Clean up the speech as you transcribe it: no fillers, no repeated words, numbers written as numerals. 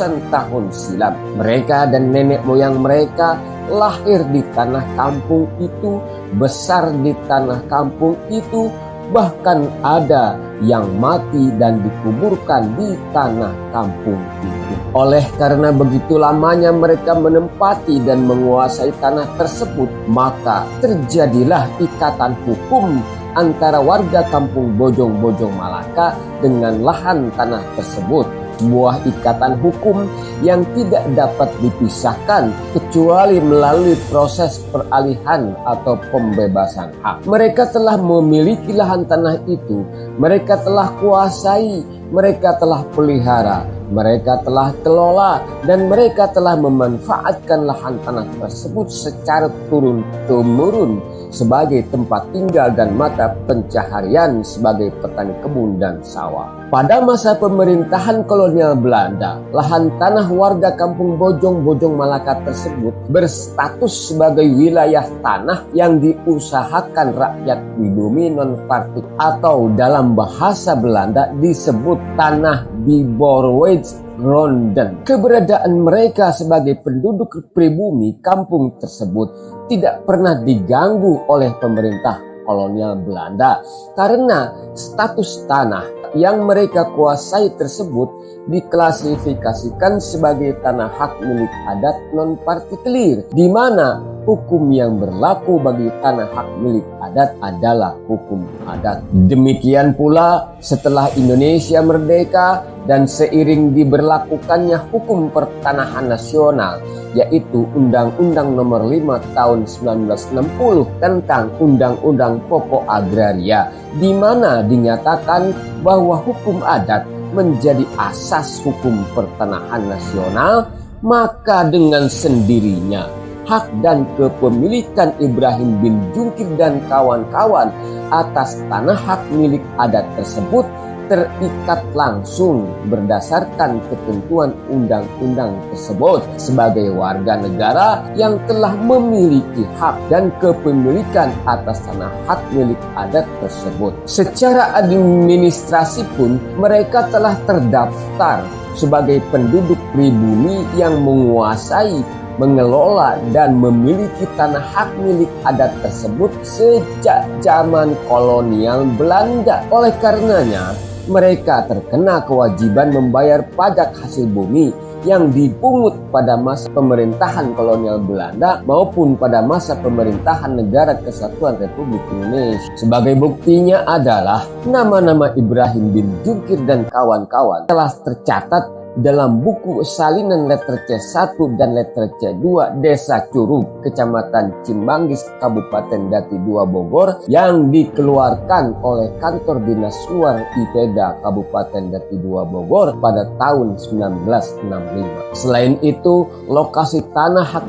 ratusan tahun silam. Mereka dan nenek moyang mereka lahir di tanah kampung itu, besar di tanah kampung itu, bahkan ada yang mati dan dikuburkan di tanah kampung itu. Oleh karena begitu lamanya mereka menempati dan menguasai tanah tersebut, maka terjadilah ikatan hukum antara warga kampung Bojong-Bojong Malaka dengan lahan tanah tersebut. Sebuah ikatan hukum yang tidak dapat dipisahkan kecuali melalui proses peralihan atau pembebasan hak. Mereka telah memiliki lahan tanah itu, mereka telah kuasai, mereka telah pelihara, mereka telah kelola, dan mereka telah memanfaatkan lahan tanah tersebut secara turun-temurun sebagai tempat tinggal dan mata pencaharian sebagai petani kebun dan sawah. Pada masa pemerintahan kolonial Belanda, lahan tanah warga kampung Bojong-Bojong Malaka tersebut berstatus sebagai wilayah tanah yang diusahakan rakyat pribumi non-partik atau dalam bahasa Belanda disebut tanah Biborweidsgronden. Keberadaan mereka sebagai penduduk pribumi kampung tersebut tidak pernah diganggu oleh pemerintah kolonial Belanda karena status tanah yang mereka kuasai tersebut diklasifikasikan sebagai tanah hak milik adat non-partikelir, di mana hukum yang berlaku bagi tanah hak milik adat adalah hukum adat. Demikian pula setelah Indonesia merdeka dan seiring diberlakukannya hukum pertanahan nasional, yaitu Undang-Undang Nomor 5 Tahun 1960 tentang Undang-Undang Pokok Agraria, di mana dinyatakan bahwa hukum adat menjadi asas hukum pertanahan nasional, maka dengan sendirinya hak dan kepemilikan Ibrahim bin Jungkir dan kawan-kawan atas tanah hak milik adat tersebut terikat langsung berdasarkan ketentuan undang-undang tersebut sebagai warga negara yang telah memiliki hak dan kepemilikan atas tanah hak milik adat tersebut. Secara administrasi pun mereka telah terdaftar sebagai penduduk pribumi yang menguasai, mengelola dan memiliki tanah hak milik adat tersebut sejak zaman kolonial Belanda. Oleh karenanya, mereka terkena kewajiban membayar pajak hasil bumi yang dipungut pada masa pemerintahan kolonial Belanda maupun pada masa pemerintahan Negara Kesatuan Republik Indonesia. Sebagai buktinya adalah nama-nama Ibrahim bin Jungkir dan kawan-kawan telah tercatat dalam buku salinan letter C1 dan letter C2 Desa Curug, Kecamatan Cimanggis, Kabupaten Dati II, Bogor, yang dikeluarkan oleh Kantor Dinas Luar IPEDA Kabupaten Dati II, Bogor pada tahun 1965. Selain itu, lokasi tanah hak